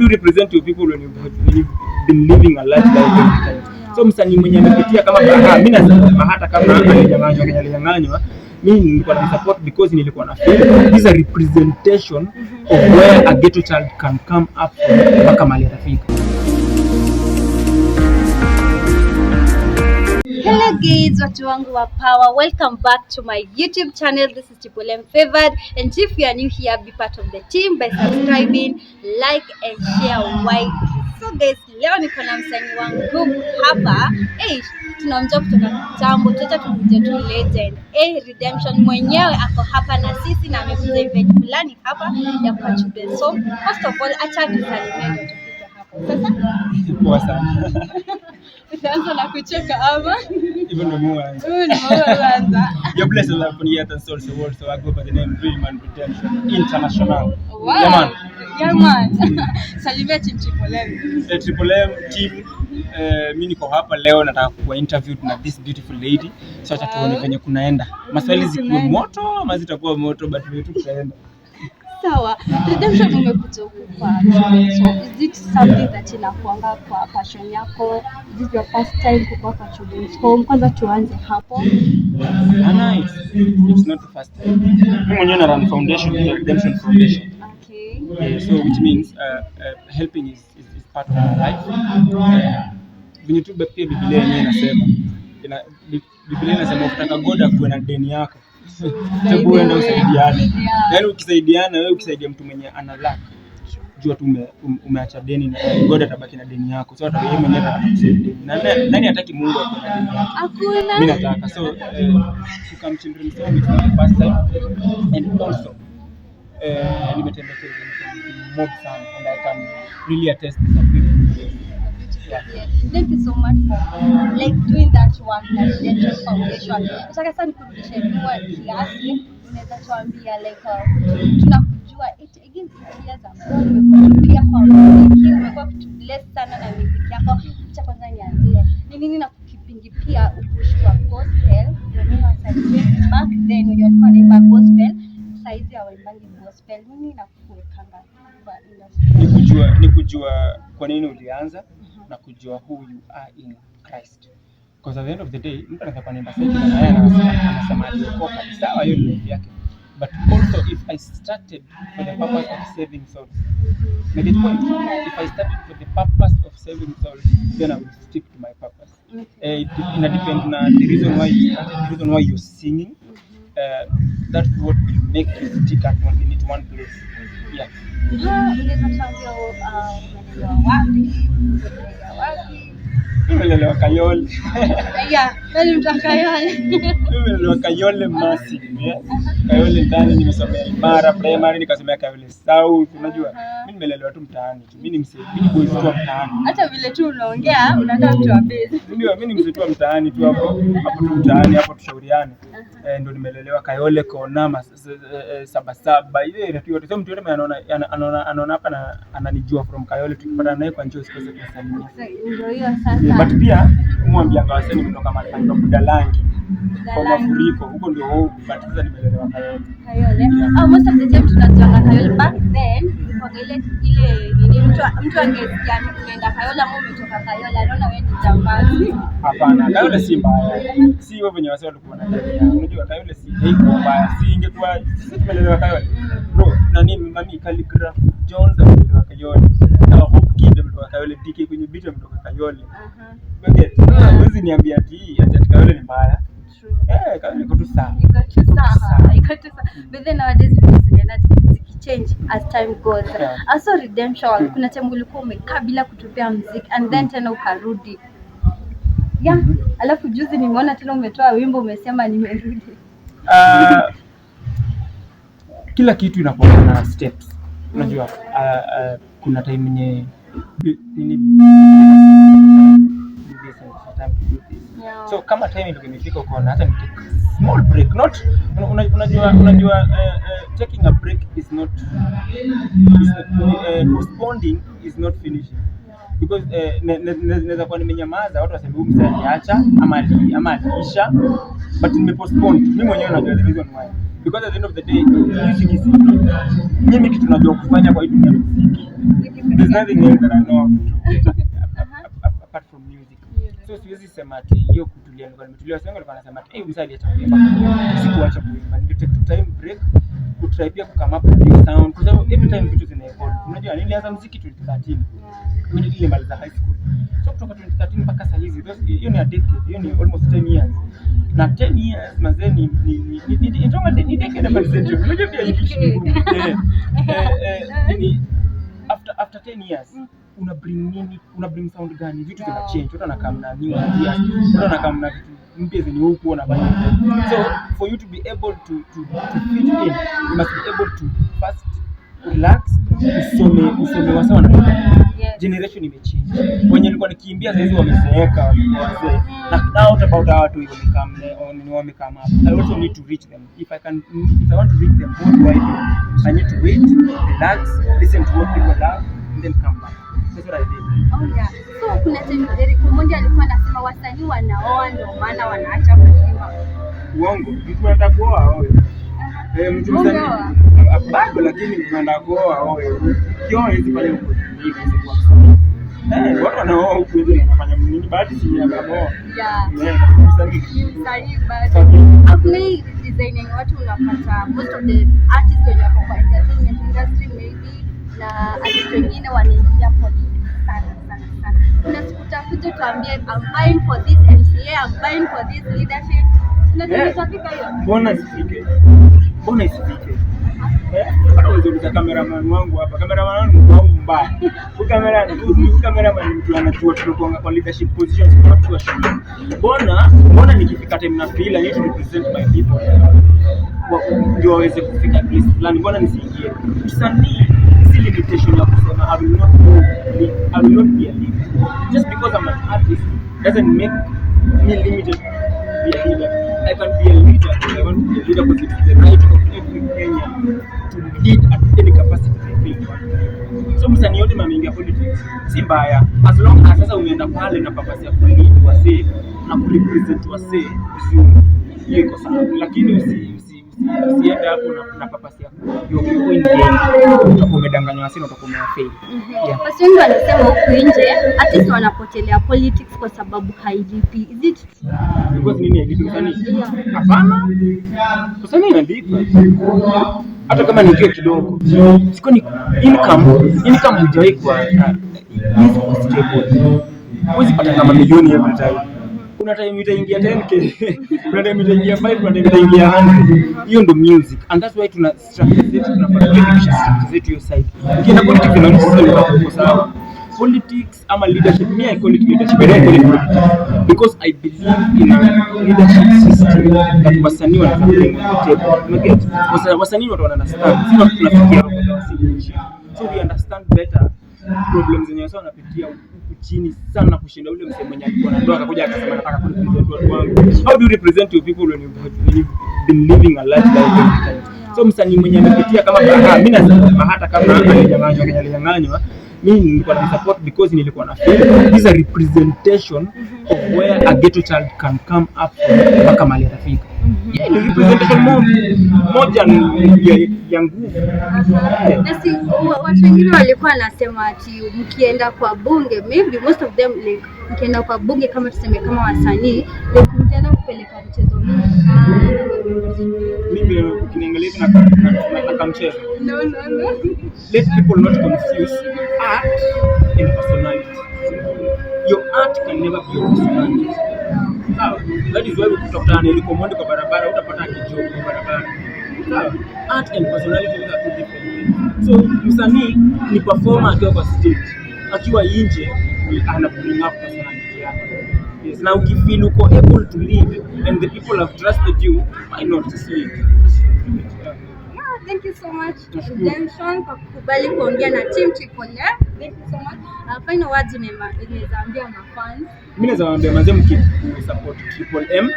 you represent your people when you've been living a life every time. So msanii mwenye amepitia kama Bahati, mimi nasema hata kama alinyang'anywa, mimi nilikuwa na support because nilikuwa na feel this is a representation of where a ghetto child can come up from mpaka mahali atafika. Hello guys, watu wangu wa power, welcome back to my YouTube channel. This is Triple Favored, and if you are new here, be part of the team by subscribing, like and share. Why? So guys, leo niko na msanii wangu hapa. Tunamjua kutoka kitambo, tumjue tu legend. Redemption mwenyewe ako hapa na sisi na amekuja event fulani hapa ya kwa children. So first of all, acha tusalimie tupige hapo. Sasa Poa sana. Utaanza na kucheka ama? Even the more. You're blessed upon the earth and souls the world, so I go by the name Real Redemption International. Wow. Yeah man. Salimia team Triple M. Triple M team, mimi niko hapa leo nataka kuwa interviewed na this beautiful lady. So acha tuone venye kunaenda. Maswali zikuwe moto ama zitakuwa moto, but wewe tu tutaenda. Sawa. Redemption umekuja huku kwa. So is it something that inakuanga kwa passion yako? Is it your first time kuwa kwa children's home? Kwanza tuanze hapo. Nice. It's not the first time. Mimi mwenyewe na run foundation, the Redemption Foundation. Okay. So which means helping is part of my life. Venye tu pia Biblia yenyewe inasema. Biblia inasema ukitaka God akuwe na deni yako. Hebu uende usaidiane. Yaani ukisaidiana, wewe ukisaidia mtu mwenye ana lack, jua tu umeacha deni na God atabaki na deni yako. So hata yeye mwenyewe atakusaidia. Nani hataki Mungu akuwe na deni yako? Hakuna. Mimi nataka. So to come children so it's not the first time, and also nimetembea mob sana, and I can really attest to some beautiful things. Yeah. Thank you so much for doing that work at Redemption Foundation. Nataka sana kurudisha kwa kiasi, unaweza tuambia tunakujua again years ago umekuwa kwa muziki, umekuwa kitu bless sana na muziki yako. Acha kwanza nianzie. Ni nini na kukipingi pia upush kwa gospel? Unaona sasa back then when you were naimba gospel, saizi ya waimbaji gospel. Nini na kuwekanga kwa industry? Ni kujua kwa nini ulianza na kujua who you are in Christ. Because at the end of the day, mtu anaweza kuimba sasa na yeye anasema aliokoka, sawa, hiyo ni yake. But also if I started for the purpose of saving souls, make it point. If I started for the purpose of saving souls, then I will stick to my purpose. It depends on the reason why you started, the reason why you're singing. That's what will make you stick at one place. Yeah. Nimelelewa Kayole. Yeah, wewe mtu Kayole. Nimelelewa Kayole massive. Kayole ndani nimesomea Imara Primary, nikasomea Kayole South, unajua. Mimi nimelelewa tu mtaani. Mimi ni msee, mimi boy tu mtaani. Hata vile tu unaongea, unataka mtu wa base. Mimi ni msee tu mtaani tu hapo tu mtaani hapo tushauriane. Ndio nimelelewa Kayole Kona Sabasaba. Ile ndio yote mtu yote anaona hapa na ananijua from Kayole, tukipata naye kwa njoo sikose kusalimia. Ndio hiyo sasa. But pia umwambia ngawaseni kutoka mahali Budalangi kwa mafuriko huko ndio huko, but sasa nimelelewa Kayole. Most of the time tunatoka Kayole. Back then kwa ile nini mtu angesikia unaenda Kayole ama umetoka Kayole anaona wewe ni jambazi. Hapana, Kayole si mbaya. Si wewe wenye wasio walikuwa wanaangalia. Unajua Kayole si mbaya. Si ingekuwa sisi tumelelewa Kayole. Bro, nani Calligraph Jones alikuwa Kayole. Na Hope Kid alikuwa Kayole, DK kwenye beat ametoka Kayole. Okay. Huwezi niambia ati Kayole ni mbaya. Kayole iko tu sawa. Iko tu sawa. But then nowadays we change as time goes. Also Redemption, kuna time ulikuwa umekaa bila kutupia muziki and then tena ukarudi. Yeah, alafu juzi nimeona tena umetoa wimbo umesema nimerudi. Kila kitu inakuwa na steps. Unajua kuna time yenye so kama time ndio imefika ukaona hata nitake small break, not unajua taking a break is not postponing is not finishing, because naweza kuwa nimenyamaza watu waseme msanii acha ama aliisha, but nimepostpone. Mimi mwenyewe najua the reason why because at the end of the day music is mimi kitu najua kufanya kwa hii dunia ni muziki. There's nothing else that I know how to do apart from music. So siwezi sema ati hiyo kutulia nilikuwa nimetulia, sasa nilikuwa nasema ati msali acha kuimba, sikuacha kuimba, ndio take time break kutry pia kukama up with sound, kwa sababu every time vitu zina evolve. Unajua nilianza muziki 2013 kwenye ile maliza high school, so kutoka 2013 mpaka sasa hizi hiyo ni a decade, hiyo ni almost 10 years. Na 10 years mazeni ni decade hapa century. Unajua pia ni kitu ni after 10 years una bring nini, una bring sound gani, vitu zina change, watu wanakaa na new ideas, watu wanakaa na vitu mpya zenye huko unafanya. So for you to be able to fit in, you must be able to first relax, usome wasawa na generation imechange. Wenye nilikuwa nikiimbia sasa hizi wamezeeka, wazee. Na out about our to wamekam up. I also need to reach them. If I want to reach them, what do I do? I need to wait, relax, listen to what people love, and then come back. That's what I did. Oh yeah. So kuna time Eric mmoja alikuwa anasema wasanii wanaoa ndio maana wanaacha kuimba. Uongo. Mtu anataka kuoa oe. Mtu msanii bado, lakini mtu anataka kuoa oe. Kiona hizi pale huko hivi kwa sababu watu wanaoa huko hivi wanafanya nini? Bahati si ya kama oa. Yeah. Msanii bado. Hakuna design yenye watu unapata most of the artists wenye wako kwa entertainment industry maybe na artists wengine wanaingia politics sana. Unasikuta tuambie I'm buying for this MCA, I'm buying for this leadership. Tunataka hiyo. Mbona isifike? Hata uliza cameraman wangu hapa. Cameraman wangu mbaya. Cameraman mtu anajua tunakuanga kwa leadership positions kwa watu wa shule. Mbona nikifika time na feel I need to represent my people. Ndio waweze kufika place fulani. Mbona nisiingie? Msanii si limitation ya kusema I will not be a leader. Just because I'm an artist doesn't make me limited to be a leader. I can be a leader if I want to be a leader because it's the right of every Kenyan to lead at any capacity they feel. So msanii yote mameingia politics si mbaya as long as sasa umeenda pale na purpose ya kulead wasee na kurepresent wasee vizuri, hiyo iko sawa, lakini usiende hapo na purpose ya kuwa in game utakuwa umedanganywa wasee na utakuwa umefail. Yeah. Basi wengi wanasema huku nje artists wanapotelea politics kwa sababu hailipi. Is it true? Because nini hailipi msanii? Hapana. Msanii inalipa. Hata kama ni kidogo. Siko ni income hujai kwa stable. Huwezi pata kama milioni every time. Kuna time itaingia 10k, kuna time itaingia 5, kuna time itaingia 100. Hiyo ndo music. And that's why tuna structure zetu, tunafanya structure zetu hiyo side. Ukienda politics na sisi kwa sababu politics ama leadership, me I call it leadership, I don't call it politics because I believe in a leadership system that wasanii wanafanya on the table. Wasanii watu understand, sio tunafikia hapo kwa wasanii. So we understand better problems zenye watu wanapitia huku chini sana kushinda ule msemo mwenye alikuwa anatoa akakuja akasema nataka kurepresent watu wangu. How do you represent your people when you've been living a life like that? So msanii mwenye amepitia kama mimi nasema Bahati kama alinyang'anywa, mimi nilikuwa na support because nilikuwa na feel this is a representation of where a ghetto child can come up from mpaka mahali atafika. Yeah, ni representation moja ya nguvu. Nasi watu wengine walikuwa wanasema ati mkienda kwa bunge, maybe most of them like mkienda kwa bunge kama tuseme kama wasanii, like mtaenda kupeleka mchezo mingi sana. Mimi kiniangalia na kamchezo. No. Let people not confuse art and personality. Your art can never be your personality. That is why ukitokana na recommend kwa barabara utapata kijogo kwa barabara. Art and personality are two different things. So msanii ni performer akiwa kwa stage, akiwa nje ana bring up personality yake. Yes, na ukifeel uko able to lead and the people have trusted you, why not just lead? Thank you so much, Redemption, kwa kukubali kuongea na team Triple M. Thank you so much. Final words unaweza ambia mafans. Mimi naweza waambia mazee mkipo support Triple M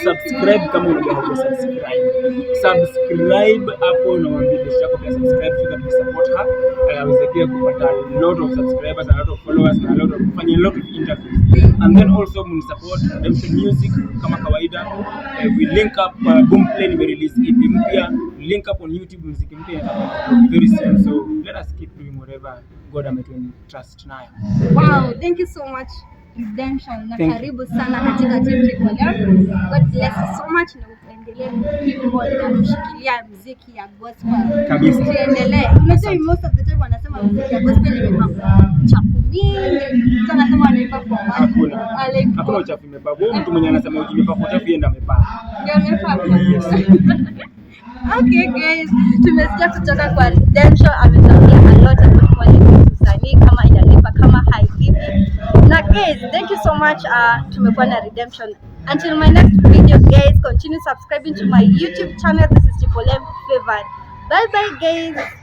subscribe kama unajua subscribe hapo, na waambie biashara yako pia subscribe so that we support her. Aweze pia kupata a lot of subscribers, a lot of followers, na a lot of kufanya a lot of interviews. And then also support Redemption Music kama kawaida. We link up Boomplay we release EP mpya, link up on YouTube music mpya very soon, so let us keep doing whatever God ametuentrust nayo. Wow, thank you so much Redemption, na karibu sana katika team Triple M. God bless you so much, na uendelee keep on na kushikilia muziki ya gospel kabisa. Tuendelee. Unajua most of the time wanasema muziki ya gospel imepakwa chafu mingi. Sana kama wanaimba kwa watu. Hakuna uchafu imepakwa. Mtu mwenye anasema imepakwa uchafu yenda amepaka. Ndio amepaka. Okay guys, tumesikia kutoka kwa Redemption, ametuambia a lot about quality usanii, kama inalipa kama haivipi. Na guys, thank you so much. Tumekuwa na Redemption. Until my next video guys, continue subscribing to my YouTube channel. This is Triple M Favored. Bye bye guys.